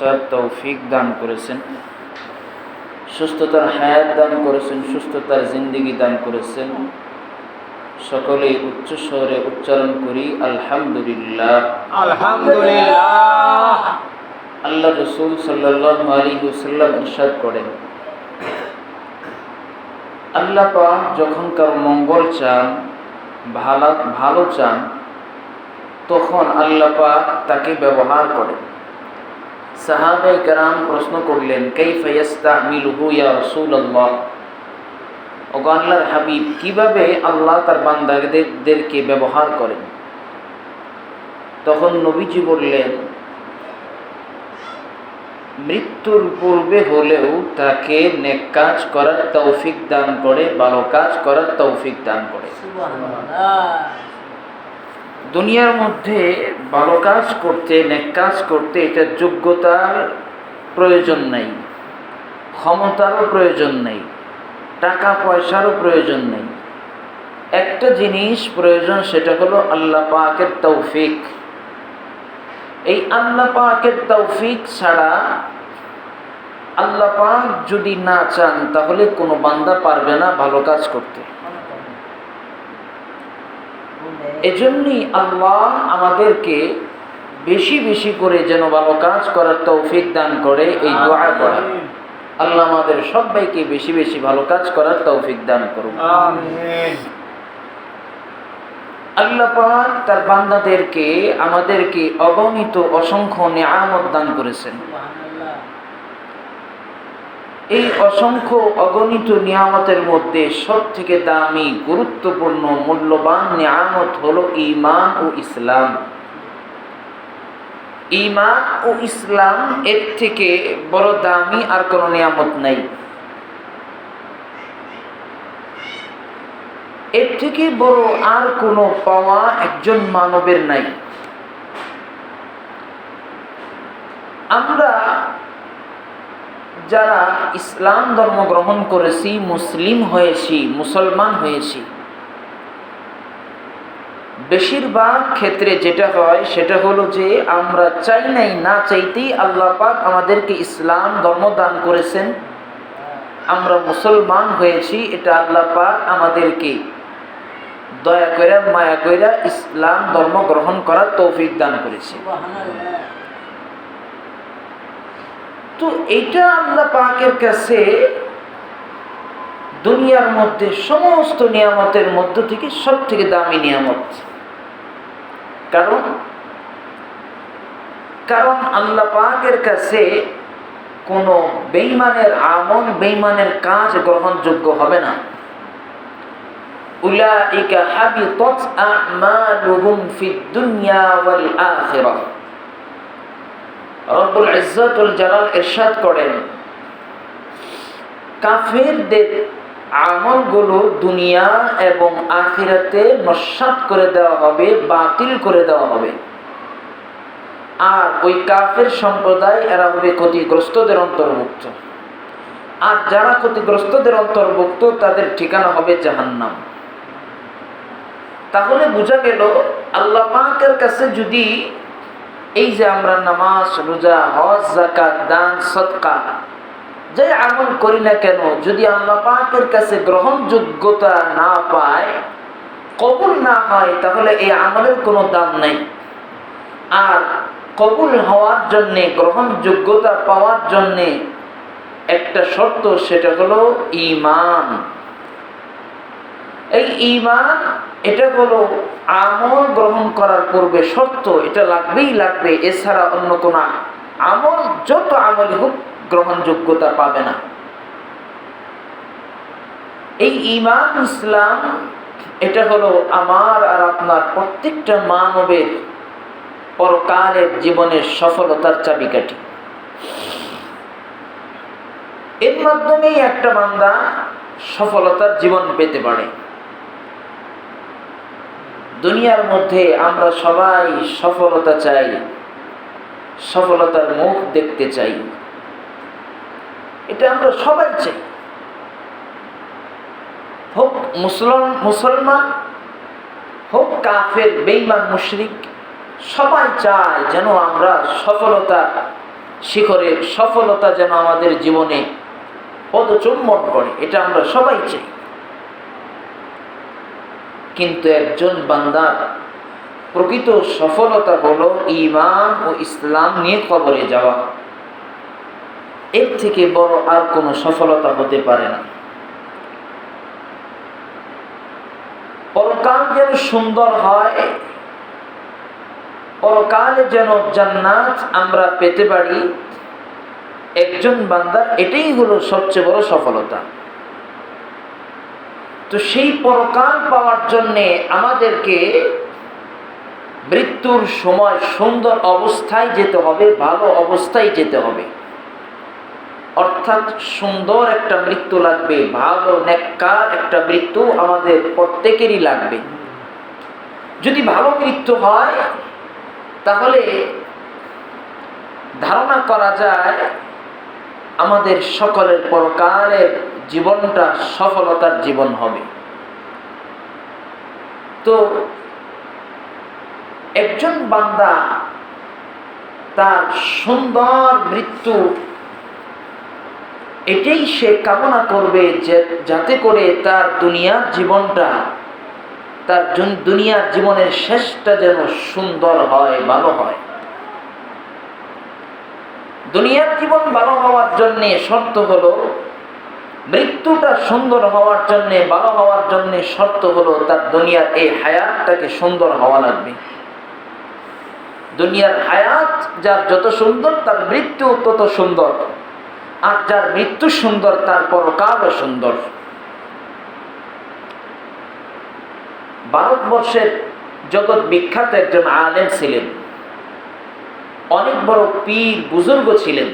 বসার তৌফিক দান করেছেন, সুস্থতার হায়াত দান করেছেন, সুস্থতার জিন্দেগি দান করেছেন। সকলেই উচ্চ স্বরে উচ্চারণ করি আলহামদুলিল্লাহ। আলহামদুলিল্লাহ। আল্লাহ রসুল সাল্লাল্লাহু আলাইহি ওয়াসাল্লাম ইরশাদ করেন, আল্লাহ পাক যখন কারো মঙ্গল চান, ভালো চান, তখন আল্লাহ পাক তাকে ব্যবহার করেন। সাহাবায়ে কেরাম প্রশ্ন করলেন, কাইফা ইস্তামিলুহু ইয়া রাসূলুল্লাহ, ওগো আল্লাহর হাবিব, কিভাবে আল্লাহ তার বান্দাদেরকে ব্যবহার করেন? তখন নবীজি বললেন, মৃত্যুর পূর্বে হলেও তাকে নেক কাজ করার তৌফিক দান করে, ভালো কাজ করার তৌফিক দান করে। দুনিয়ার মধ্যে ভালো কাজ করতে, নেক কাজ করতে এটা যোগ্যতার প্রয়োজন নাই, ক্ষমতারও প্রয়োজন নেই, টাকা পয়সারও প্রয়োজন নেই। একটা জিনিস প্রয়োজন, সেটা হলো আল্লাহ পাকের তৌফিক। এই আল্লাহ পাকের তৌফিক ছাড়া, আল্লাহ পাক যদি না চান, তাহলে কোনো বান্দা পারবে না ভালো কাজ করতে। এজন্যই আল্লাহ আমাদেরকে বেশি বেশি করে যেন ভালো কাজ করার তৌফিক দান করে, এই দোয়া করা। আল্লাহ আমাদের সবাইকে বেশি বেশি ভালো কাজ করার তৌফিক দান করুন। আমিন। আল্লাহ পাক তার বান্দাদেরকে, আমাদেরকে অগণিত অসংখ্য নিয়ামত দান করেছেন। এই অসংখ্য অগণিত নিয়ামতের মধ্যে সবথেকে দামি, গুরুত্বপূর্ণ, মূল্যবান নিয়ামত হলো ঈমান ও ইসলাম। ঈমান ও ইসলাম, এর থেকে বড় দামি আর কোনো নিয়ামত নাই। এর থেকে বড় আর কোনো পাওয়া একজন মানবের নাই। আমরা যারা ইসলাম ধর্ম গ্রহণ করেছি, মুসলিম হয়েছি, মুসলমান হয়েছি, বেশিরভাগ ক্ষেত্রে যেটা হয় সেটা হলো যে আমরা চাই নাই, না চাইতেই আল্লাহ পাক আমাদেরকে ইসলাম ধর্ম দান করেছেন, আমরা মুসলমান হয়েছি। এটা আল্লাহ পাক আমাদেরকে দয়া করে, মায়া করে ইসলাম ধর্ম গ্রহণ করার তৌফিক দান করেছে। তো এটা আল্লাহ পাকের কাছে দুনিয়ার মধ্যে সমস্ত নিয়ামতের মধ্য থেকে সব থেকে দামি নিয়ামত। কারণ আল্লাহ পাকের কাছে কোনো বেঈমানের আমল, বেঈমানের কাজ গ্রহণযোগ্য হবে না। উলাইকা হাবিতাত আমালুহুম ফিদ দুনিয়া ওয়াল আখিরাহ। রব্বুল ইজ্জতুল জালাল ইরশাদ করেন, কাফেরদের আমলগুলো দুনিয়া এবং আখিরাতে নস্যাৎ করে দেওয়া হবে, বাতিল করে দেওয়া হবে। আর ওই কাফের সম্প্রদায়, এরা হবে ক্ষতিগ্রস্তদের অন্তর্ভুক্ত। আর যারা ক্ষতিগ্রস্তদের অন্তর্ভুক্ত, তাদের ঠিকানা হবে জাহান্নাম। তাহলে বোঝা গেল, আল্লাহ পাকের কাছে যদি এই যে আমরা নামাজ, রোজা, হজ, যাকাত, দান, সদকা যে আমল করি না কেন, যদি আল্লাহ পাকের কাছে গ্রহণযোগ্যতা না পায়, কবুল না হয়, তাহলে এই আমলের কোনো দাম নাই। আর কবুল হওয়ার জন্যে, গ্রহণযোগ্যতা পাওয়ার জন্যে একটা শর্ত, সেটা হলো ঈমান। এই ঈমান, এটা হলো আমল গ্রহণ করার পূর্বে শর্ত, এটা লাগবেই লাগবে। এছাড়া অন্য কোনো আমল, যত আমলই হোক, গ্রহণযোগ্যতা পাবে না। এই ঈমান, ইসলাম, এটা হলো আমার আর আপনার প্রত্যেকটা মানবের পরকালের জীবনের সফলতার চাবিকাঠি। এর মাধ্যমেই একটা বান্দা সফলতার জীবন পেতে পারে। দুনিয়ার মধ্যে আমরা সবাই সফলতা চাই, সফলতার মুখ দেখতে চাই, এটা আমরা সবাই চাই। হোক মুসলমান, হোক কাফের, বেঈমান, মুশরিক, সবাই চায় যেন আমরা সফলতার শিখরের সফলতা যেন আমাদের জীবনে পদচুম্বন করে, এটা আমরা সবাই চাই। কিন্তু একজন বান্দার প্রকৃত সফলতা হলো ঈমান ও ইসলাম নিয়ে কবরে যাওয়া। এর থেকে বড় আর কোনো সফলতা হতে পারে না। পরকাল যেন সুন্দর হয়, পরকালে যেন জান্নাত আমরা পেতে পারি, একজন বান্দার এটাই হলো সবচেয়ে বড় সফলতা। তো সেই পরকাল পাওয়ার জন্যে আমাদেরকে মৃত্যুর সময় সুন্দর অবস্থায় যেতে হবে, ভালো অবস্থায় যেতে হবে। অর্থাৎ সুন্দর একটা মৃত্যু লাগবে, ভালো নেককার একটা মৃত্যু আমাদের প্রত্যেকেরই লাগবে। যদি ভালো মৃত্যু হয় তাহলে ধারণা করা যায় আমাদের সকলের পরকালের জীবনটা সফলতার জীবন হবে। তো একজন বান্দা তার সুন্দর মৃত্যু এটাই সে কামনা করবে, যে যাতে করে তার দুনিয়ার জীবনটা, তার দুনিয়ার জীবনের শেষটা যেন সুন্দর হয়, ভালো হয়। দুনিয়ার জীবন ভালো হওয়ার জন্যে শর্ত হলো, মৃত্যুটা সুন্দর হওয়ার জন্যে, ভালো হওয়ার জন্যে শর্ত হলো তার দুনিয়ার এই হায়াতটাকে সুন্দর হওয়া লাগবে। দুনিয়ার হায়াত যার যত সুন্দর, তার মৃত্যু তত সুন্দর। আর যার মৃত্যু সুন্দর, তার পরকালও সুন্দর। ভারতবর্ষের জগৎ বিখ্যাত একজন আলেম ছিলেন, অনেক বড় পীর বুজুর্গ ছিলেন।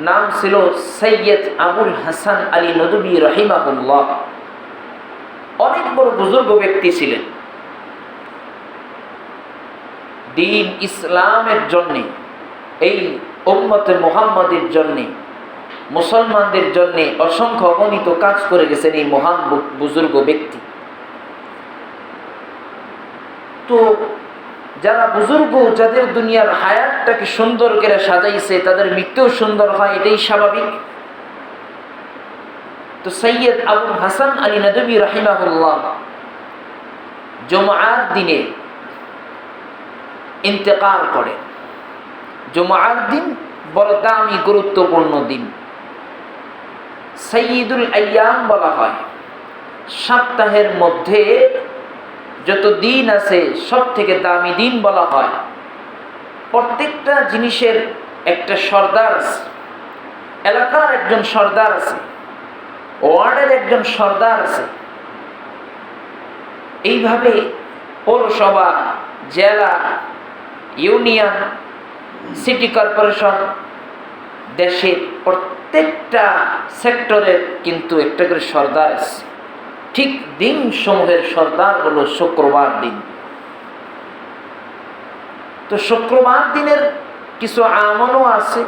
নাম ছিল সৈয়দ আবুল হাসান আলী নদভী রাহিমাহুল্লাহ। অনেক বড় বুজুর্গ ব্যক্তি ছিলেন। দ্বীন ইসলামের জন্যে, এই উম্মতে মুহাম্মাদের জন্যে, মুসলমানদের জন্যে অসংখ্য অগণিত কাজ করে গেছেন এই মহান বুজুর্গ ব্যক্তি। তো যারা বুজুর্গ, যাদের দুনিয়ার হায়াতটাকে সুন্দর করে সাজাইছে, তাদের মৃত্যুও সুন্দর হয়, এটাই স্বাভাবিক। তো সৈয়দ আবুল হাসান আলী নদভী রাহিমাহুল্লাহ জুমআর দিনে ইন্তেকাল করে। জুমআর দিন বড় দামি গুরুত্বপূর্ণ দিন, সাইয়্যিদুল আইয়াম বলা হয়। সপ্তাহের মধ্যে যত দিন আছে সব থেকে দামি দিন বলা হয়। প্রত্যেকটা জিনিসের একটা সর্দার আছে, এলাকার একজন সর্দার আছে, ওয়ার্ডের একজন সর্দার আছে। এইভাবে পৌরসভা, জেলা, ইউনিয়ন, সিটি কর্পোরেশন, দেশের প্রত্যেকটা সেক্টরের কিন্তু একটা করে সর্দার আছে। ঠিক দিন সমূহের সর্দার হলো শুক্রবার দিন। তো শুক্রবার দিনের কিছু আমলও আছে।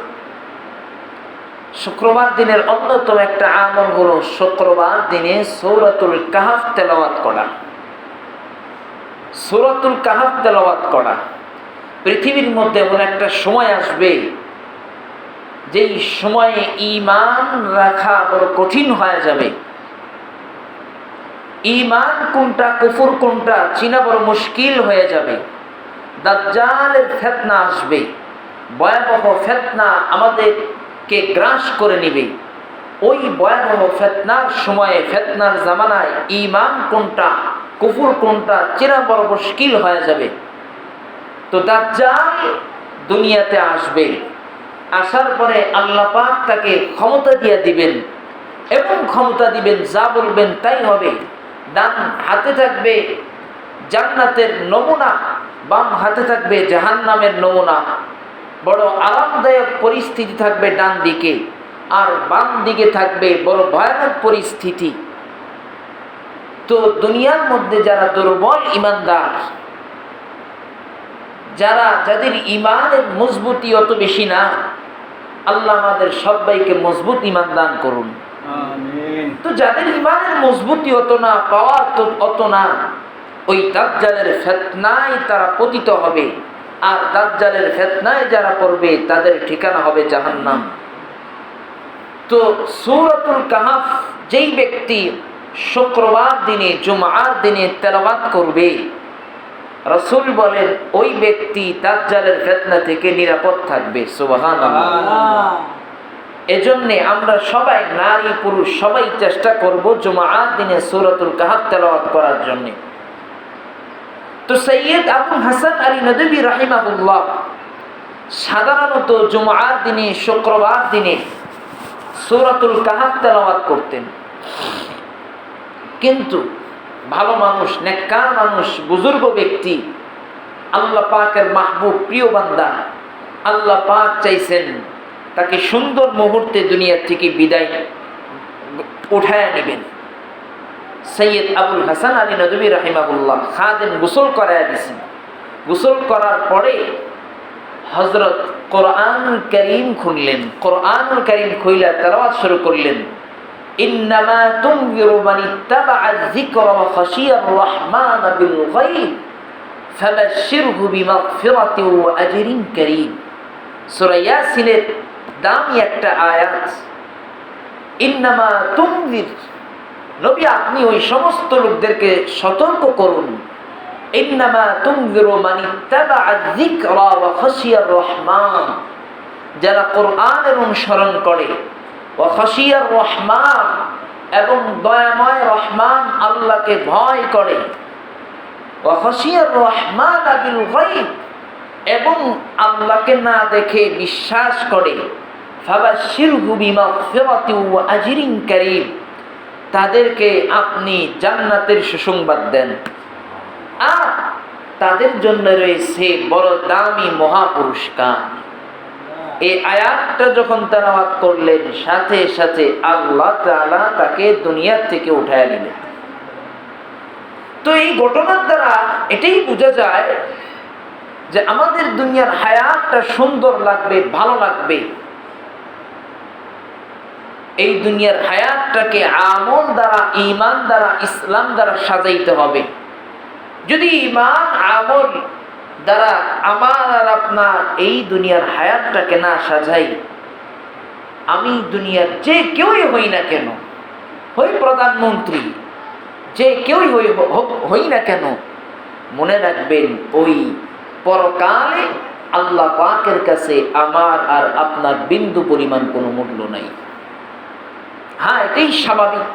শুক্রবার দিনের অন্যতম একটা আমল হলো শুক্রবার দিনে সূরাতুল কাহফ তেলাওয়াত করা। সূরাতুল কাহফ তেলাওয়াত করা। পৃথিবীর মধ্যে এমন একটা সময় আসবে যেই সময়ে ঈমান রাখা বড় কঠিন হয়ে যাবে। ঈমান কোনটা, কুফর কোনটা চিনা বড় মুশকিল হয়ে যাবে। দাজ্জালের ফিতনা আসবে, ভয়াবহ ফিতনা আমাদেরকে গ্রাস করে নেবে। ওই ভয়াবহ ফিতনার সময়ে, ফিতনার জামানায় ঈমান কোনটা, কুফর কোনটা চিনা বড় মুশকিল হয়ে যাবে। তো দাজ্জাল দুনিয়াতে আসবে, আসার পরে আল্লাহ পাক তাকে ক্ষমতা দিয়ে দিবেন, এবং ক্ষমতা দিবেন যা বলবেন তাই হবে। ডান হাতে থাকবে জান্নাতের নমুনা, বাম হাতে থাকবে জাহান্নামের নমুনা। বড় আরামদায়ক পরিস্থিতি থাকবে ডান দিকে, আর বাম দিকে থাকবে বড় ভয়ানক পরিস্থিতি। তো দুনিয়ার মধ্যে যারা দুর্বল ঈমানদার, যাদের ঈমানের মজবুতি অত বেশি না, আল্লাহ আমাদের সবাইকে মজবুত ঈমান দান করুন। আমিন। তো যাদের ঈমানের মজবুতি অত না, পাওয়ার তো অত না, ওই দাজ্জালের ফিতনায় তারা পতিত হবে। আর দাজ্জালের ফিতনায় যারা পড়বে তাদের ঠিকানা হবে জাহান্নাম। তো সূরাতুল কাহফ যেই ব্যক্তি শুক্রবার দিনে জুমআর দিনে তেলাওয়াত করবে, রাসূল বলেন ওই ব্যক্তি দাজ্জালের ফিতনা থেকে নিরাপদ থাকবে। সুবহানাল্লাহ। এজন্য আমরা সবাই, নারী পুরুষ সবাই চেষ্টা করব জুমআর দিনে সূরাতুল কাহফ তেলাওয়াত করার জন্য। তো সৈয়দ আবুল হাসান আলী নদভী রাহিমাহুল্লাহ সাধারণত জুমআর দিনে, শুক্রবার দিনে সূরাতুল কাহফ তেলাওয়াত করতেন। কিন্তু ভালো মানুষ, নেককার মানুষ, বুজুর্গ ব্যক্তি, আল্লাহ পাকের মাহবুব, প্রিয় বান্দা, আল্লাহ পাক চাইছেন তাকে সুন্দর মুহূর্তে দুনিয়া থেকে বিদায় উঠায় নেবেন। সৈয়দ আবুল হাসান আলী নদভী রাহিমাহুল্লাহ খাদেম গোসল করায় দিয়েছেন। গোসল করার পরে হযরত কোরআনুল কারীম খুললেন। কোরআনুল কারীম খুইলা তেলাওয়াত শুরু করলেন। ইন্নামা তুনযিরু মান ইত্তাবা'a যিকরা ওয়া খাশিয়ার রাহমান বিল গায়ব ফাবাশশিরহু বিমাগফিরাতিন ওয়া আজরিন কারীম। সূরা ইয়াসিনের দামি একটা আয়াত। ইন্নামা তুনযির, নবী আপনি ওই সমস্ত লোকদেরকে সতর্ক করুন। ইন্নামা তুনযিরু মান ইত্তাবা'a যিকরা ওয়া খাশিয়ার রাহমান, যারা কোরআনের অনুসরণ করে, ওয়া খাশিয়ার রাহমান, এবং দয়াময় রহমান আল্লাহকে ভয় করে, ওয়া খাশিয়ার রাহমান বিল গায়ব, এবং আল্লাহকে না দেখে বিশ্বাস করে, ফাবাশশিরহু বিমাগফিরাতিন ওয়া আজরিন কারীম, তাদেরকে আপনি জান্নাতের সুসংবাদ দেন, আর তাদের জন্য রয়েছে বড় দামি মহা পুরস্কার। এই আয়াতটা যখন তেলাওয়াত করলেন, সাথে সাথে আল্লাহ তাআলা তাকে দুনিয়া থেকে উঠায় নিলেন। তো এই ঘটনার দ্বারা এটাই বোঝা যায় যে আমাদের দুনিয়ার হায়াতটা সুন্দর লাগবে, ভালো লাগবে। এই দুনিয়ার হায়াতটাকে আমল দ্বারা, ঈমান দ্বারা, ইসলাম দ্বারা সাজাইতে হবে। যদি ঈমান আমল দ্বারা আমার আর আপনার এই দুনিয়ার হায়াতটাকে না সাজাই, আমি দুনিয়ার যে কেউই হই না কেন, হই প্রধানমন্ত্রী, যে কেউই হই না কেন, মনে রাখবেন ওই পরকালে আল্লাহ পাকের কাছে আমার আর আপনার বিন্দু পরিমাণ কোনো মূল্য নাই। হ্যাঁ, এটাই স্বাভাবিক।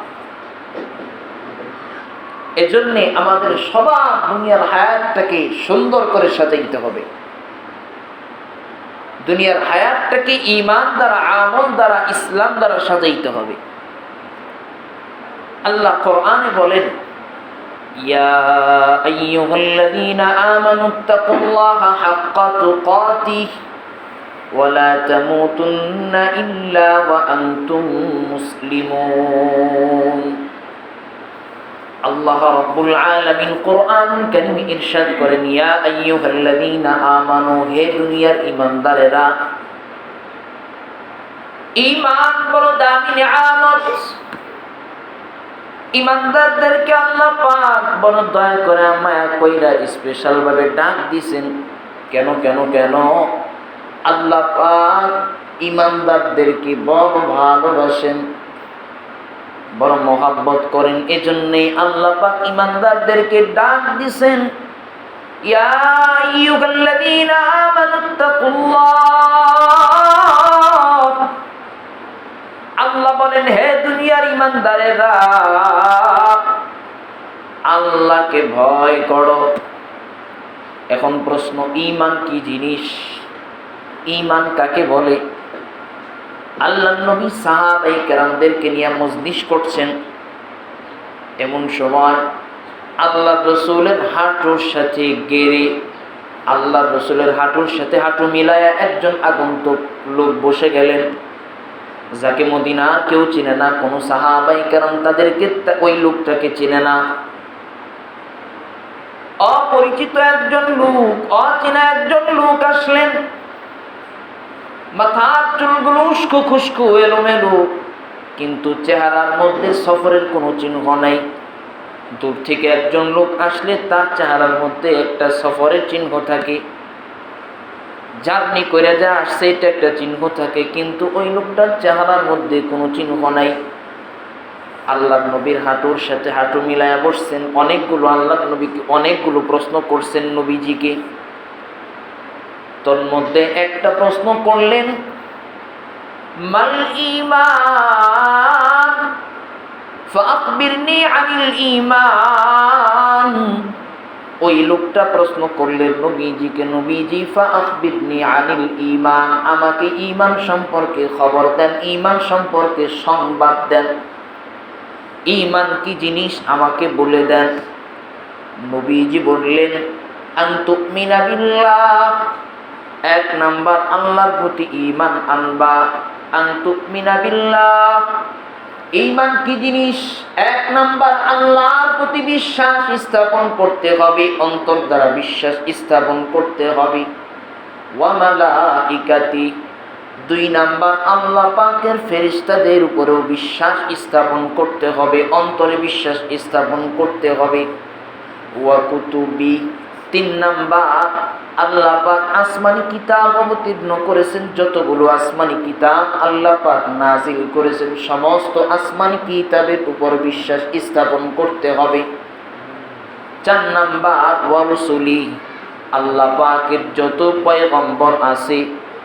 এজন্যে আমাদের সবার দুনিয়ার হায়াতটাকে সুন্দর করে সাজাইতে হবে। দুনিয়ার হায়াতটাকে ঈমান দ্বারা, আমল দ্বারা, ইসলাম দ্বারা সাজাইতে হবে। আল্লাহ কোরআনে বলেন, ইয়া আইয়ুহাল্লাযীনা আমানুত্তাকুল্লাহা হাক্কা তুকাতিহি ওয়া লা তামুতুন্না ইল্লা ওয়া আনতুম মুসলিমুন। আল্লাহ রাব্বুল আলামিন কোরআনুল কারীমে ইরশাদ করেন, ইয়া আইয়ুহাল্লাযীনা আমানু, হে দুনিয়ার ঈমানদারেরা। ঈমান বড় দামি নিয়ামত। ঈমানদারদেরকে আল্লাহ পাক বড় দয়া করে, মায়া কইরা স্পেশাল ভাবে ডাক দিয়েছেন। কেন কেন কেন? আল্লাহ পাক ঈমানদারদেরকে বড় ভালোবাসেন, বড় মহব্বত করেন। এজন্যই আল্লাহ পাক ঈমানদারদেরকে ডাক দিয়েছেন, ইয়া আইয়ুহাল্লাযীনা আমানুত্তাকুল্লাহ। আল্লাহ বলেন, হে দুনিয়ার ঈমানদারেরা, আল্লাহকে ভয় করো। এখন প্রশ্ন, ঈমান কি জিনিস? ঈমান কাকে বলে? আল্লাহর নবী সাহাবায়ে কেরামদেরকে নিয়ে মজলিস করছেন। এমন সময় আল্লাহর রাসূলের হাঁটুর সাথে গেড়ে, আল্লাহর রাসূলের হাঁটুর সাথে হাঁটু মিলায়া একজন আগন্তুক লোক বসে গেলেন, যাকে মদিনার কেউ চিনে না, কোনো সাহাবায়ে কেরাম তাদেরকে, ওই লোকটাকে চিনে না। অপরিচিত একজন লোক, অচেনা একজন লোক আসলেন। মাথার চুলগুলো উস্কো খুস্কো, এলোমেলো, কিন্তু চেহারার মধ্যে সফরের কোনো চিহ্ন নাই। দূর থেকে একজন লোক আসলে তার চেহারার মধ্যে একটা সফরের চিহ্ন থাকে। জার্নি করে যা আসছে এটা একটা চিহ্ন থাকে, কিন্তু ওই লোকটার চেহারার মধ্যে কোনো চিহ্ন নাই। আল্লাহর নবীর হাঁটুর সাথে হাঁটু মিলায়া বসছেন, আল্লাহর নবীকে অনেকগুলো প্রশ্ন করছেন নবীজিকে। তোর মধ্যে একটা প্রশ্ন করলেন, মাল ঈমান ফাআখবিরনি আনিল ঈমান। ওই লোকটা প্রশ্ন করলেন নবীজিকে, নবীজি ফাআখবিরনি আনিল ঈমান, আমাকে ঈমান সম্পর্কে খবর দেন, ঈমান সম্পর্কে সংবাদ দেন, ঈমান কি জিনিস আমাকে বলে দেন। নবীজি বললেন, আন তুমিনা বিল্লাহ, এক নাম্বার আল্লাহর প্রতি ঈমান আনবা। আন তুমিনা বিল্লাহ, ঈমান কি জিনিস? এক নাম্বার আল্লাহর প্রতি বিশ্বাস স্থাপন করতে হবে, অন্তর দ্বারা বিশ্বাস স্থাপন করতে হবে। ওয়া মালাইকাতি, দুই নাম্বার আল্লাহ পাকের ফেরেশতাদের উপরেও বিশ্বাস স্থাপন করতে হবে, অন্তরে বিশ্বাস স্থাপন করতে হবে। ওয়া কুতুবি, তিন নাম্বার আল্লাহ পাক আসমানি কিতাব অবতীর্ণ করেছেন, যতগুলো আসমানি কিতাব আল্লাহ পাক নাজিল করেছেন সমস্ত আসমানি কিতাবের উপর বিশ্বাস স্থাপন করতে হবে। চার নাম্বার ওয়া রুসুলি, আল্লাহ পাকের যত পয়গম্বর আছে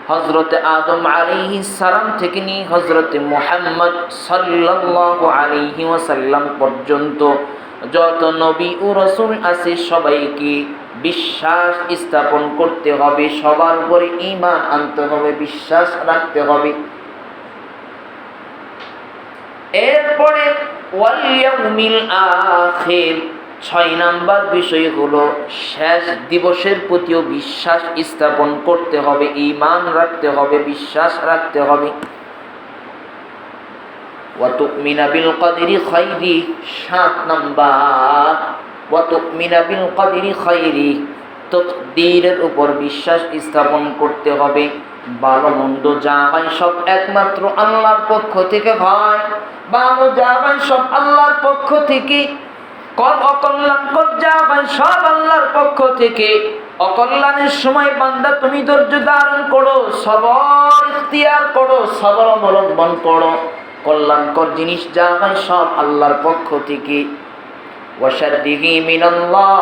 হযরতে আদম আলাইহিস সালাম থেকে নিয়ে হযরতে মুহাম্মদ সাল্লাল্লাহু আলাইহি ওয়াসাল্লাম পর্যন্ত যত নবী ও রাসূল আছে সবাইকে বিশ্বাস স্থাপন করতে হবে, সবার উপরে ঈমান আনতে হবে, বিশ্বাস রাখতে হবে। এরপরে ওয়াল ইয়াউমিল আখির, ছয় নাম্বার বিষয় হলো শেষ দিবসের প্রতিও বিশ্বাস স্থাপন করতে হবে, ঈমান রাখতে হবে, বিশ্বাস রাখতে হবে। ওয়া তুমিনা বিল কদরি খাইরি, সাত নাম্বার ওয়া তুমিনা বিল কদরি খাইরি, তাকদীরের উপর বিশ্বাস স্থাপন করতে হবে। ভালো মন্দ যা হয় সব একমাত্র আল্লাহর পক্ষ থেকে হয়, ভালো যা হয় সব আল্লাহর পক্ষ থেকে, অকল্যাণকর যা হয় সব আল্লাহর পক্ষ থেকে। অকল্যাণের সময় বান্দা তুমি ধৈর্য ধারণ করো, সবর ইখতিয়ার করো, সবর অবলম্বন করো। কল্যাণকর জিনিস যা হয় সব আল্লাহর পক্ষ থেকে। ওয়াশাররিহি মিনাল্লাহ,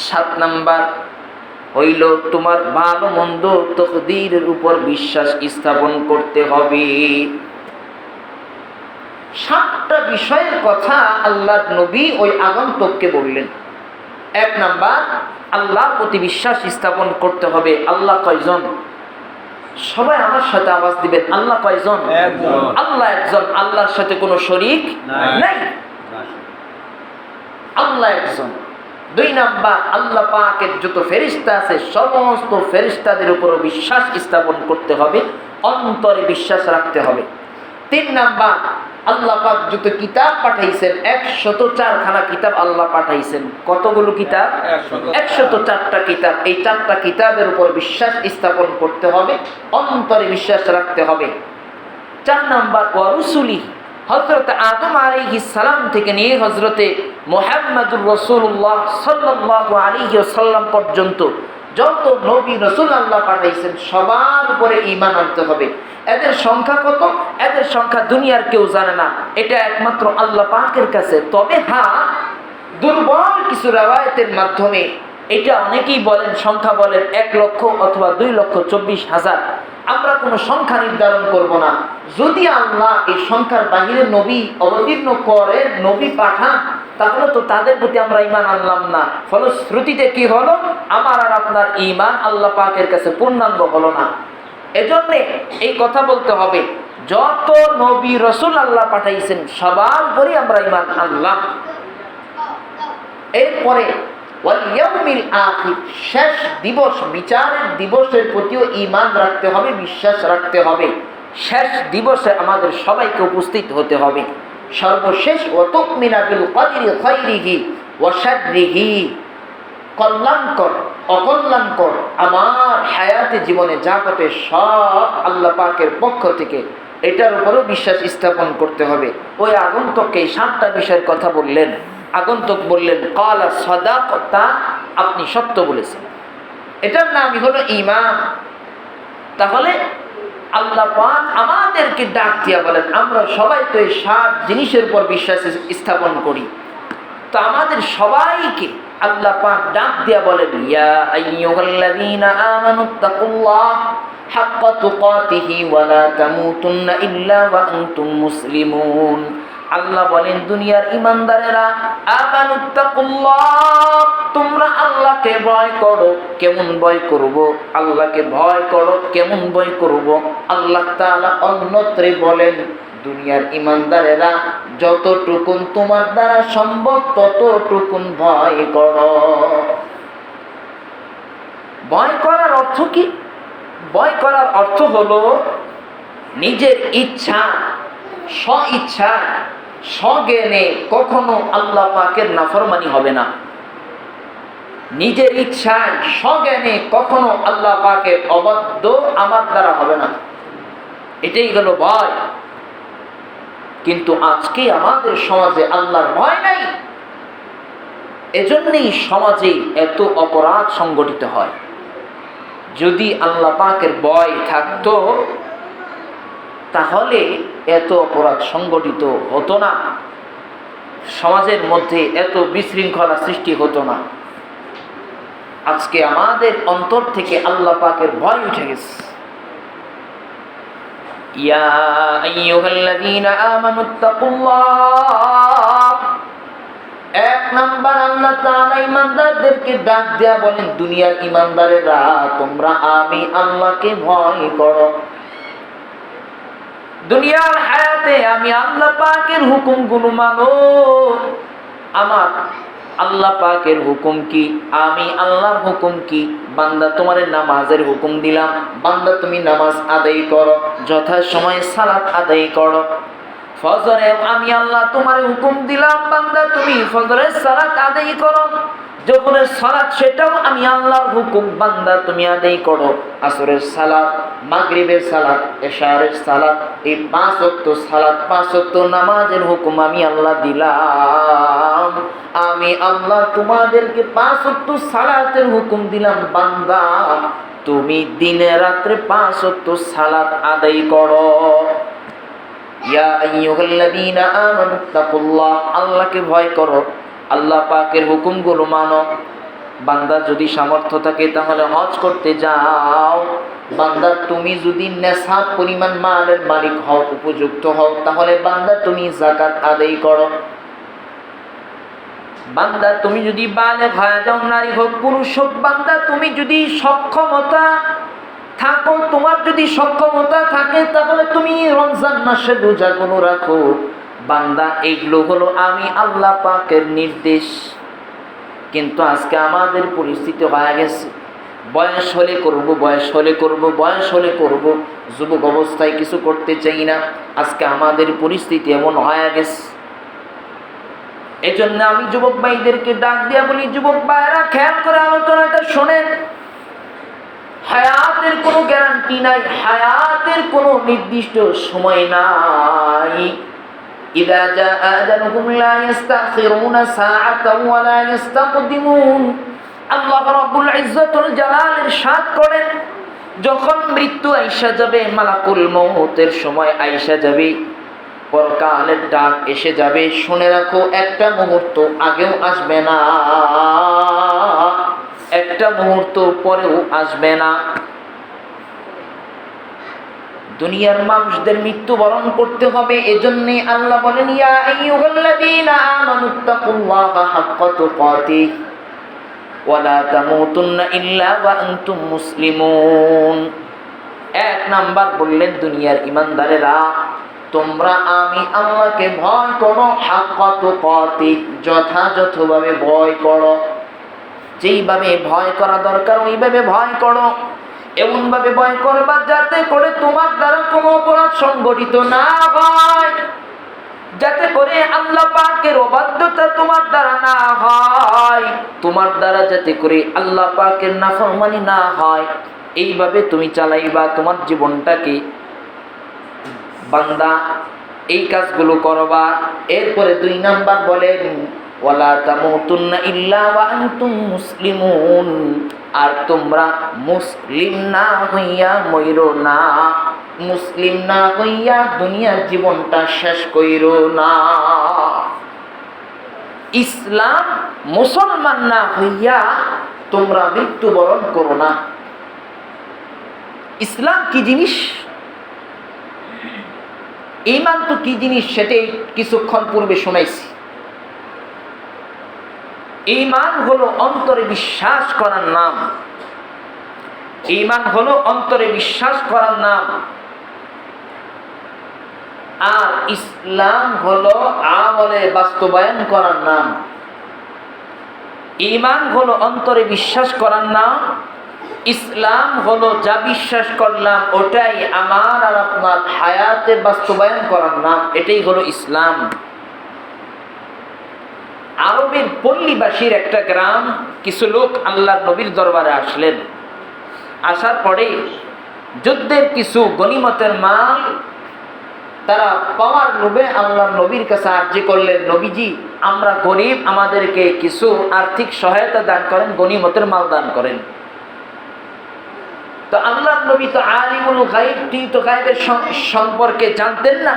সাত নাম্বার হইল তোমার ভালো মন্দ তাকদীরের উপর বিশ্বাস স্থাপন করতে হবে। সাতটা বিষয়ের কথা আল্লাহর নবী ওই আগন্তুককে বললেন। এক নাম্বার আল্লাহর প্রতি বিশ্বাস স্থাপন করতে হবে। আল্লাহ কয়জন? সবাই আমার সাথে আওয়াজ দিবেন, আল্লাহ কয়জন? একজন। আল্লাহ একজন, আল্লাহর সাথে কোনো শরীক নাই, আল্লাহ একজন। দুই নাম্বার আল্লাহ পাকের যত ফেরেশতা আছে সমস্ত ফেরেশতাদের উপর বিশ্বাস স্থাপন করতে হবে, অন্তরে বিশ্বাস রাখতে হবে। তিন নাম্বার আল্লাহ পাক যত কিতাব পাঠাইছেন 104খানা কিতাব আল্লাহ পাঠাইছেন। কতগুলো কিতাব? 104টা কিতাব। এই 4টা কিতাবের উপর বিশ্বাস স্থাপন করতে হবে, অন্তরে বিশ্বাস রাখতে হবে। চার নাম্বার ওয়া রুসুলি, হযরত আদম আলাইহিস সালাম থেকে নিয়ে হযরতে মুহাম্মদুর রাসূলুল্লাহ সাল্লাল্লাহু আলাইহি ওয়াসাল্লাম পর্যন্ত যত নবী রাসূল আল্লাহ পাঠাইছেন সবার উপরে ঈমান আনতে হবে। এদের সংখ্যা কত? এদের সংখ্যা দুনিয়ার কেউ জানে না, এটা একমাত্র আল্লাহ পাকের কাছে। তবে হ্যাঁ, দুর্বল কিছু riwayতের মাধ্যমে এটা অনেকেই বলেন, সংখ্যা বলেন 1 লক্ষ অথবা 2,24,000। আমরা কোনো সংখ্যা নির্ধারণ করব না। যদি আল্লাহ এই সংখ্যার বাহিরে নবী অবতীর্ণ করেন, নবী পাঠান, তাহলে তো তাদের প্রতি আমরা ঈমান আনলাম না। ফলশ্রুতিতে কি হলো? আমার আর আপনার ঈমান আল্লাহ পাকের কাছে পূর্ণাঙ্গ হলো না। এজন্যে এই কথা বলতে হবে, যত নবী রাসূল আল্লাহ পাঠাইছেন সবার উপরে আমরা ঈমান আনলাম। এরপরে ওয়াল ইয়াউমিল আখির, শেষ দিবস, বিচারের দিবসের প্রতিও ঈমান রাখতে হবে, বিশ্বাস রাখতে হবে। শেষ দিবসে আমাদের সবাইকে উপস্থিত হতে হবে। সর্বশেষ ওয়া তুমিনা বিল কদরি খাইরিহি ওয়া শাররিহি, কল্যাণকর অকল্যাণকর আমার হায়াতে জীবনে যা ঘটে সব আল্লাহ পাকের পক্ষ থেকে, এটার উপরেও বিশ্বাস স্থাপন করতে হবে। ওই আগন্তুককে 7টা বিষয়ের কথা বললেন। আগন্তুক বললেন, ক্বালা সাদাকতা, আপনি সত্য বলেছেন। এটার নামই হলো ঈমান। তাহলে আল্লাহ পাক আমাদেরকে ডাক দিয়া বলেন, আমরা সবাই তো এই 7 জিনিসের উপর বিশ্বাস স্থাপন করি। তো আমাদের সবাইকে আল্লাহ পাক ডাক দিয়া বলেন, ইয়া আইয়ুহাল্লাযীনা আমানুত্তাকুল্লাহ হাক্কা তুকাতিহি ওয়া লা তামুতুন্না ইল্লা ওয়া আনতুম মুসলিমুন। আল্লাহ বলেন, দুনিয়ার ঈমানদারেরা, আমানুত্তাকুল্লাহ, তোমরা আল্লাহকে ভয় করো। কেমন ভয় করব? আল্লাহকে ভয় করো, কেমন ভয় করব? আল্লাহ তাআলা অন্যত্রে বলেন, দুনিয়ার ঈমানদারেরা, যতটুকুন তোমার দ্বারা সম্ভব ততটুকুন ভয় করো। ভয় করার অর্থ কি? ভয় করার অর্থ হলো নিজের ইচ্ছা, স্ব-ইচ্ছা, স্বজ্ঞানে কখনো আল্লাহ পাকের নাফরমানি হবে না। নিজের ইচ্ছায় স্বজ্ঞানে কখনো আল্লাহ পাকের অবাধ্য আমার দ্বারা হবে না। এটাই হলো ভয়। কিন্তু আজকে আমাদের সমাজে আল্লাহর ভয় নাই। এজন্যই সমাজে এত অপরাধ সংগঠিত হয়। যদি আল্লাহ পাকের ভয় থাকতো তাহলে এত অপরাধ সংগঠিত হতো না, সমাজের মধ্যে এত বিশৃঙ্খলা সৃষ্টি হতো না। আজকে আমাদের অন্তর থেকে আল্লাহ পাকের ভয় উঠে গেছে। ইয়া আইয়ুহাল্লাযীনা আমানুত্তাকুল্লাহ, 1 নাম্বার আল্লাহ তাআলা ঈমানদারদেরকে ডাক দেয়া বলেন, দুনিয়ার ঈমানদারেরা, তোমরা আমি আল্লাহকে ভয় করো। দুনিয়ার হায়াতে আমি আল্লাহ পাকের হুকুমগুলো মানো। আমার আল্লাহ পাকের হুকুম কি? আমি আল্লাহর হুকুম কি? বান্দা, তোমার নামাজের হুকুম দিলাম, বান্দা তুমি নামাজ আদায় করো, যথাসময়ে সালাত আদায় করো। ফজরে আমি আল্লাহ তোমার হুকুম দিলাম, বান্দা তুমি ফজরের সালাত আদায় করো। যখনের সালাত সেটাও আমি আল্লাহর হুকুম, বান্দা তুমি আদায় করো। আসরের সালাত, মাগরিবের সালাত, এশারের সালাত, এই 5 ওয়াক্ত সালাত, 5 ওয়াক্ত নামাজের হুকুম আমি আল্লাহ দিলাম। আমি আল্লাহ তোমাদেরকে 5 ওয়াক্ত সালাতের হুকুম দিলাম, বান্দা তুমি দিনে রাত্রে 5 ওয়াক্ত সালাত আদায় করো। ইয়া আইয়ুহাল্লাযীনা আমানুত্তাকুল্লাহ, আল্লাহকে ভয় করো, আল্লাহ পাকের হুকুমগুলো মানো। বান্দা যদি সামর্থ্য থাকে তাহলে হজ করতে যাও। বান্দা তুমি যদি নেশাব পরিমাণ মালের মালিক হও, উপযুক্ত হও, তাহলে বান্দা তুমি যাকাত আদায় করো। বান্দা তুমি যদি বালেগ হয়ে যাও, নারী হোক পুরুষ হোক, বান্দা তুমি যদি সক্ষমতা থাকো, তোমার যদি সক্ষমতা থাকে তাহলে তুমি রমজান মাসে রোজাগুলো রাখো। বান্দা এগুলো হলো আমি আল্লাহ পাকের নির্দেশ। কিন্তু আজকে আমাদের পরিস্থিতি হয়ে গেছে, বয়স হলে করব, বয়স হলে করব, বয়স হলে করব, যুবক অবস্থায় কিছু করতে চাই না। আজকে আমাদের পরিস্থিতি এমন হয়ে গেছে। এজন্য আমি যুবক ভাইদেরকে ডাক দিয়া বলি, যুবক ভাইরা খেয়াল করে আলোচনাটা শোনেন। হায়াতের কোনো গ্যারান্টি নাই, হায়াতের কোনো নির্দিষ্ট সময় নাই। ইযা জাআ আজালুহুম লা ইস্তাখিরুনা সাআতাও ওয়া লা ইস্তাকদিমুন। আল্লাহ রাব্বুল ইজ্জাতুল জালাল ইরশাদ করেন, যখন মৃত্যু আইসা যাবে, মালাকুল মউতের সময় আইসা যাবে, পরকালের ডাক এসে যাবে, শুনে রাখো একটা মুহূর্ত আগেও আসবে না, একটা মুহূর্ত পরেও আসবে না। দুনিয়ার মানুষদের মৃত্যুবরণ করতে হবে। এজন্য আল্লাহ বলেন, ইয়া আইয়ুহাল্লাযীনা আমানুত্তাকুল্লাহা হাক্কা তুকাতিহি ওয়া লা তামুতুন্না ইল্লা ওয়া আনতুম মুসলিমুন। 1 নাম্বার বললেন, দুনিয়ার ঈমানদারেরা, তোমরা আমি আল্লাহকে ভয় করো, হাক্কা তুকাতিহি, যথাযথভাবে ভয় করো। যেইভাবে ভয় করা দরকার ওইভাবে ভয় করো। এমনভাবে ভয় করবা যাতে করে তোমার দ্বারা কোনো অপরাধ সংগঠিত না হয়, যাতে করে আল্লাহ পাকের অবাধ্যতা তোমার দ্বারা না হয়, তোমার দ্বারা যাতে করে আল্লাহ পাকের নাফরমানি না হয়। এইভাবে তুমি চালাইবা তোমার জীবনটাকে। বান্দা এই কাজগুলো করবা। এরপরে 2 নাম্বার বলেন, ওয়ালা তামুতুন্না ইল্লা ওয়া আনতুম মুসলিমুন, আর তোমরা মুসলিম না হইয়া মইরো না, মুসলিম না হইয়া দুনিয়ার জীবনটা শেষ কইরো না। ইসলাম মুসলমান না হইয়া তোমরা মৃত্যুবরণ করো না। ইসলাম কি জিনিস, ঈমান তো কি জিনিস সেটাই কিছুক্ষণ পূর্বে শুনাইছি। ঈমান হলো অন্তরে বিশ্বাস করার নাম, ঈমান হলো অন্তরে বিশ্বাস করার নাম। আর ইসলাম হলো আমলে বাস্তবায়ন করার নাম। ঈমান হলো অন্তরে বিশ্বাস করার নাম, ইসলাম হলো যা বিশ্বাস করলাম ওটাই আমার আর আপনার হায়াতে বাস্তবায়ন করার নাম। এটাই হলো ইসলাম। আরবের পল্লীবাসীর একটা গ্রাম, কিছু লোক আল্লাহর নবীর দরবারে আসলেন। আসার পরে যুদ্ধের কিছু গনিমতের মাল তারা পাওয়ার লোভে আল্লাহর নবীর কাছে আরজি করলেন, নবীজি আমরা গরিব, আমাদেরকে কিছু আর্থিক সহায়তা দান করেন, গনিমতের মাল দান করেন। তো আল্লাহর নবী তো আলিমুল গায়ব, তিনি তো গায়বের সম্পর্কে জানতেন না,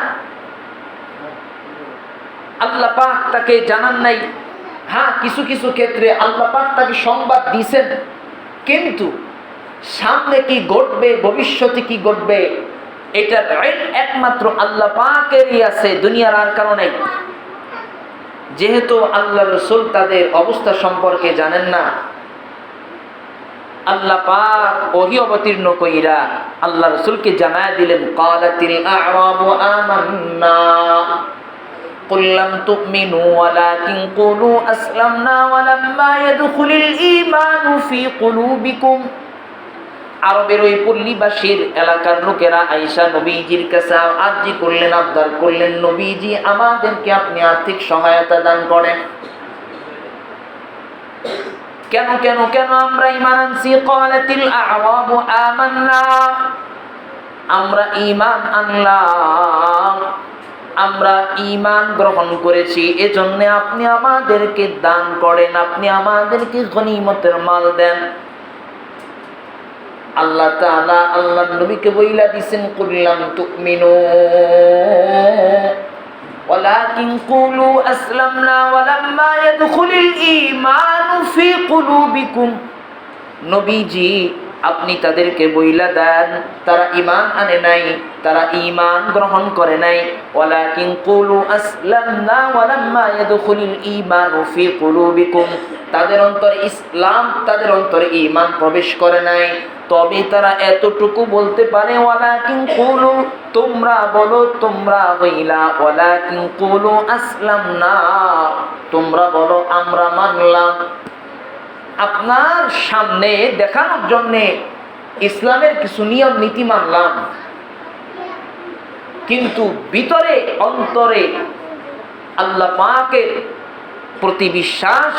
আল্লাহ পাক তাকে জানান নাই। হ্যাঁ, কিছু কিছু ক্ষেত্রে আল্লাহ পাক তাকে সংবাদ দিয়েছেন, কিন্তু সামনে কি ঘটবে, ভবিষ্যতে কি ঘটবে, এটার একমাত্র আল্লাহ পাকেরই আছে, দুনিয়ার আর কারো নেই। যেহেতু আল্লাহ রাসূল তাদের অবস্থা সম্পর্কে জানেন না, আল্লাহ পাক ওহী অবতীর্ণ কইরা আল্লাহ রাসূলকে জানায় দিলেন, ক্বালাতিল আ'রাবু আমান্না কুল লাম তু'মিনু ওয়ালাকিন কুলু আসলামনা ওয়ালাম্মা ইয়াদখুলিল ঈমানু ফি কুলুবিকুম। আরবের ওই পল্লীবাসীর এলাকার লোকেরা আয়েশা নবীজির কাছে আরজি করলেন, আবদার করলেন, নবীজি আমাদেরকে আপনি আর্থিক সহায়তা দান করেন। কেন কেন কেন আমরা ঈমান আনছি? ক্বালাতিল আ'রাবু আমান্না, আমরা ঈমান আনলাম, আমরা ঈমান গ্রহণ করেছি, এজন্য আপনি আমাদেরকে দান করেন, আপনি আমাদেরকে গনিমতের মাল দেন। আল্লাহ তাআলা আল্লাহর নবীকে বইলা দিয়েছেন, কুল লাম তুমিনু ওয়ালাকিন কুলু আসলামনা ওয়ালাম্মা ইয়াদখুলিল ঈমানু ফি কুলুবিকুম। নবীজি আপনি তাদেরকে বইলা দেন, তারা ঈমান আনে নাই, তারা ঈমান গ্রহণ করে নাই। ওয়ালাকিন কুলু আসলামনা ওয়ালাম্মা ইয়াদখুলিল ঈমানু ফি কুলুবিকুম, তাদের অন্তরে ইসলাম, তাদের অন্তরে ঈমান প্রবেশ করে নাই। তবে তারা এতটুকু বলতে পারে, ওয়ালাকিন কুলু, তোমরা বলো, তোমরা হইলা ওয়ালাকিন কুলু আসলামনা, তোমরা বলো আমরা মানলাম। আপনার সামনে দেখানোর জন্যে ইসলামের কিছু নিয়ম নীতি মানলাম, কিন্তু ভিতরে অন্তরে আল্লাহ পাকের প্রতি বিশ্বাস,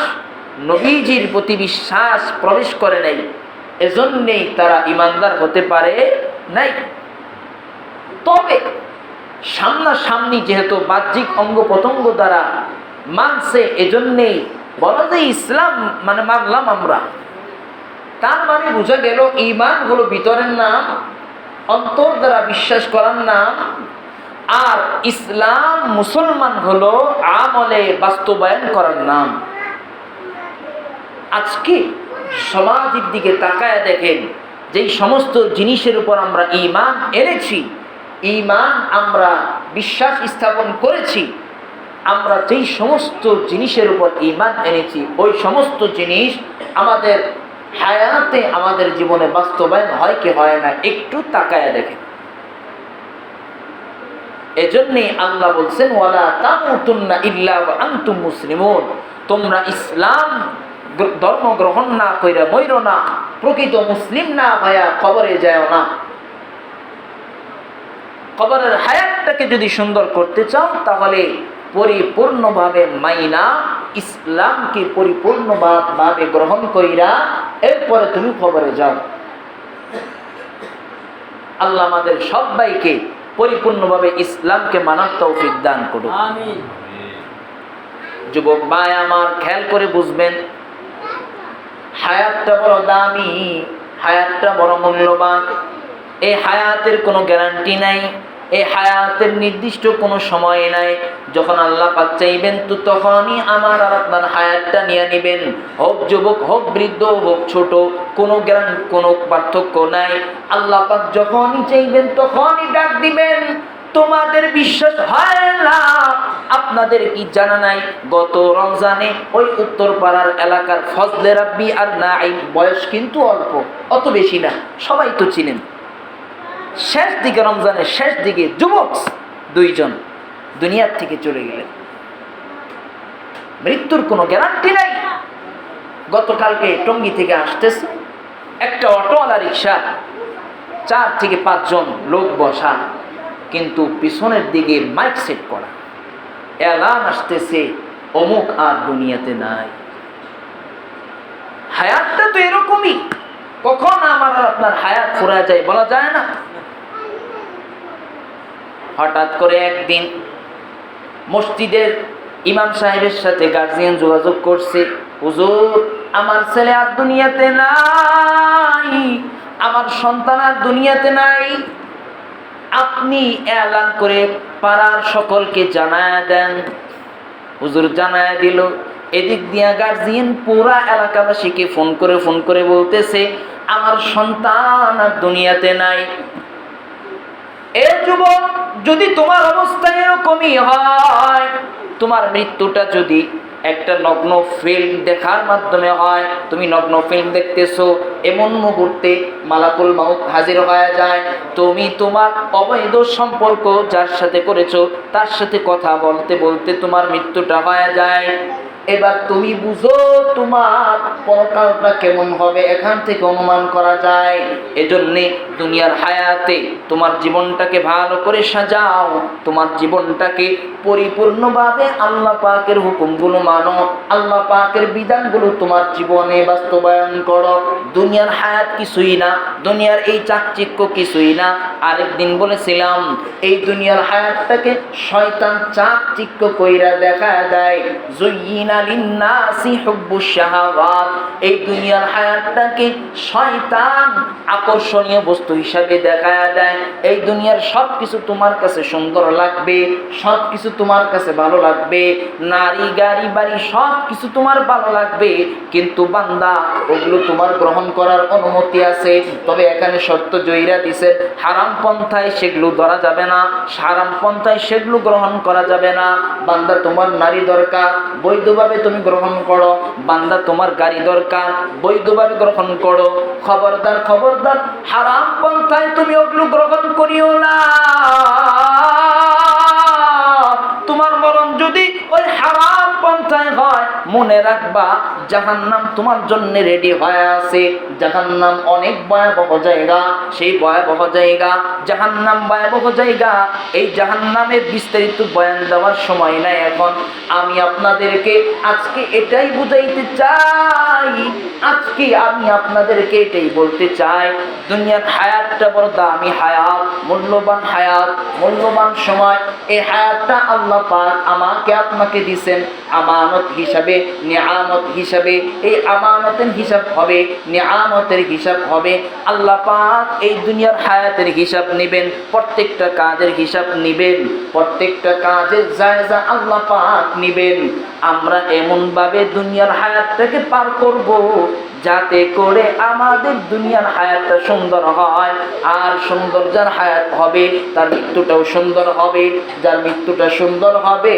নবীজির প্রতি বিশ্বাস প্রবেশ করে নাই, এজন্যেই তারা ইমানদার হতে পারে নাই। তবে সামনাসামনি যেহেতু বাহ্যিক অঙ্গ প্রত্যঙ্গ দ্বারা মানছে, এজন্যেই বলা যে ইসলাম মানে মানলাম আমরা। তার মানে বোঝা গেল ঈমান হলো ভিতরের নাম, অন্তর দ্বারা বিশ্বাস করার নাম, আর ইসলাম মুসলমান হলো আমলে বাস্তবায়ন করার নাম। আজকে সমাজের দিকে তাকায় দেখেন, যেই সমস্ত জিনিসের উপর আমরা ঈমান এনেছি, ঈমান আমরা বিশ্বাস স্থাপন করেছি, আমরা যেই সমস্ত জিনিসের উপর ঈমান এনেছি, ওই সমস্ত জিনিস আমাদের হায়াতে, আমাদের জীবনে বাস্তবায়ন হয় কি হয় না, একটু তাকায় দেখেন। এজন্যই আল্লাহ বলছেন, ওয়ালা তামুতুন্না ইল্লা ওয়া আনতুম মুসলিমুন, তোমরা ইসলাম ধর্ম গ্রহণ না কইরা মইরো না, প্রকৃত মুসলিম না হইয়া কবরে যায় না। কবরের হায়াতটাকে যদি সুন্দর করতে চাও, তাহলে পরিপূর্ণভাবে মাইনা ইসলামকে পরিপূর্ণভাবে গ্রহণ কইরা এরপরে তুমি কবরে যাও। আল্লাহ আমাদের সবাইকে পরিপূর্ণভাবে ইসলামকে মানার তৌফিক দান করুন। আমিন। যুবক ভাই আমার খেয়াল করে বুঝবেন, হায়াতটা বড় দামি, হায়াতটা বড় মূল্যবান। এই হায়াতের কোনো গ্যারান্টি নাই, এই হায়াতের নির্দিষ্ট কোনো সময় নাই। যখন আল্লাহ পাক চাইবেন তো তখনই আমার আর আপনার হায়াতটা নিয়ে নেবেন। হোক যুবক, হোক বৃদ্ধ, হোক ছোট, কোনো পার্থক্য নাই। আল্লাহ পাক যখনই চাইবেন তখনই ডাক দিবেন। তোমাদের বিশ্বাস হয় না? আপনাদের কি জানা নাই গত রমজানে ওই উত্তরপাড়ার এলাকার ফজলে রাব্বি আর নাঈম, বয়স কিন্তু অল্প, অত বেশি না, সবাই তো চিনেন, শেষ দিকে, রমজানের শেষ দিকে যুবক দুইজন দুনিয়ার থেকে চলে গেলেন। মৃত্যুর কোনো গ্যারান্টি নাই। গতকালকে টঙ্গী থেকে আসতেছে একটা অটোওয়ালা রিক্সা, 4 থেকে 5 জন লোক বসা, কিন্তু পিছনের দিকে মাইক সেট করা, এলান আসতেছে অমুক আর দুনিয়াতে নাই। হায়াতটা তো এরকমই, কখন আমার আর আপনার হায়াত ফুরায় যায় বলা যায় না। হঠাৎ করে একদিন মসজিদের ইমাম সাহেবের সাথে গার্জিয়ান যোগাযোগ করছে, হুজুর আমার ছেলে আর দুনিয়াতে নাই, আমার সন্তান আর দুনিয়াতে নাই, আপনি এলান করে পাড়ার সকলকে জানায় দেন। হুজুর জানায় দিল। এদিক দিয়া গার্জিয়ান পুরা এলাকাবাসীকে ফোন করে বলতেছে আমার সন্তান আর দুনিয়াতে নাই। এ যুবক, যদি তোমার অবস্থা এরকমই হয়, তোমার মৃত্যুটা যদি একটা নগ্ন ফিল্ম দেখার মাধ্যমে হয়, তুমি নগ্ন ফিল্ম দেখতেছো, এমন মুহূর্তে মালাকুল মাউত হাজির হয়ে যায়, তুমি তোমার অবৈধ সম্পর্ক যার সাথে করেছো তার সাথে কথা বলতে বলতে তোমার মৃত্যুটা হয়ে যায়। এবার তুমি বুঝো তোমার পরকালটা কেমন হবে, এখান থেকে অনুমান করা যায়। এজন্যে দুনিয়ার হায়াতে তোমার জীবনটাকে ভালো করে সাজাও, তোমার জীবনটাকে পরিপূর্ণভাবে আল্লাহ পাকের হুকুমগুলো মানো, আল্লাহ পাকের বিধানগুলো তোমার জীবনে বাস্তবায়ন করো। দুনিয়ার হায়াত কিছুই না, দুনিয়ার এই চাকচিক্য কিছুই না। আরেকদিন বলেছিলাম এই দুনিয়ার হায়াতটাকে শয়তান চাকচিক্য কইরা দেখা দেয়। যুইয়িনা লিন্নাসি হুব্বুশ শাহাওয়াত, এই দুনিয়ার হায়াতটাকে শয়তান আকর্ষণীয় বস্তু হিসাবে দেখা দেয়। এই দুনিয়ার সব কিছু তোমার কাছে সুন্দর লাগবে, সব কিছু তোমার কাছে ভালো লাগবে, নারী গাড়ি বাড়ি সব কিছু তোমার ভালো লাগবে, কিন্তু বান্দা ওগুলো তোমার গ্রহণ করার অনুমতি আছে, তবে এখানে শর্ত জয়রা দিছে, হারাম পন্থায় সেগুলো ধরা যাবে না, হারাম পন্থায় সেগুলো গ্রহণ করা যাবে না। বান্দা তোমার নারী দরকার, বৈধভাবে তুমি গ্রহণ করো, বান্দা তোমার গাড়ি দরকার, বৈধভাবে গ্রহণ করো। খবরদার খবরদার হারাম পন্থায় তুমি ওগুলো গ্রহণ করিও না। তোমার মরণ যদি ওই হারাম পন্থায় হয়, মনে রাখবা জাহান্নাম তোমার জন্য রেডি হয়ে আছে। জাহান্নাম অনেক ভয়াবহ জায়গা, সেই ভয়াবহ জায়গা জাহান্নাম ভয়াবহ জায়গা। এই জাহান্নামের বিস্তারিত বয়ান দেওয়ার সময় নাই এখন। আমি আপনাদেরকে আজকে এটাই বুঝাইতে চাই, আজকে আমি আপনাদেরকে এটাই বলতে চাই, দুনিয়ার হায়াতটা বড় দামি হায়াত, মূল্যবান হায়াত, মূল্যবান সময়। এই হায়াতটা আল্লাহ পাক আমাকে আপনাকে দিয়েছেন আমানত হিসাবে, নিয়ামত হিসাবে। এই আমানতের হিসাব হবে, নিয়ামতের হিসাব হবে। আল্লাহ পাক এই দুনিয়ার হায়াতের হিসাব নেবেন, প্রত্যেকটা কাজের হিসাব নেবেন, প্রত্যেকটা কাজের জায়গা আল্লাহ পাক নেবেন। আমরা এমনভাবে দুনিয়ার হায়াতটাকে পার করব যাতে করে আমাদের দুনিয়ার হায়াতটা সুন্দর হয়। আর সুন্দর যার হায়াত হবে তার মৃত্যুটাও সুন্দর হবে, যার মৃত্যুটা সুন্দর হবে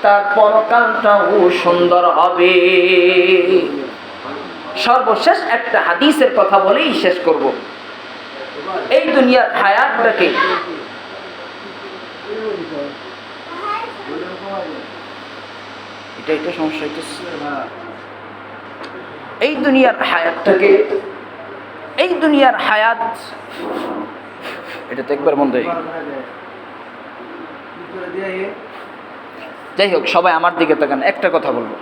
তার পরকালটাও সুন্দর হবে। সর্বশেষ একটা হাদিসের কথা বলেই শেষ করব। এই দুনিয়ার হায়াতটাকে এটা সমস্যা হইতেছে। এই দুনিয়ার হায়াতটাকে, এই দুনিয়ার হায়াত, এটা তো একবার বন্ধ হয়ে গেল। যাই হোক, সবাই আমার দিকে তাকান, একটা কথা বলবো।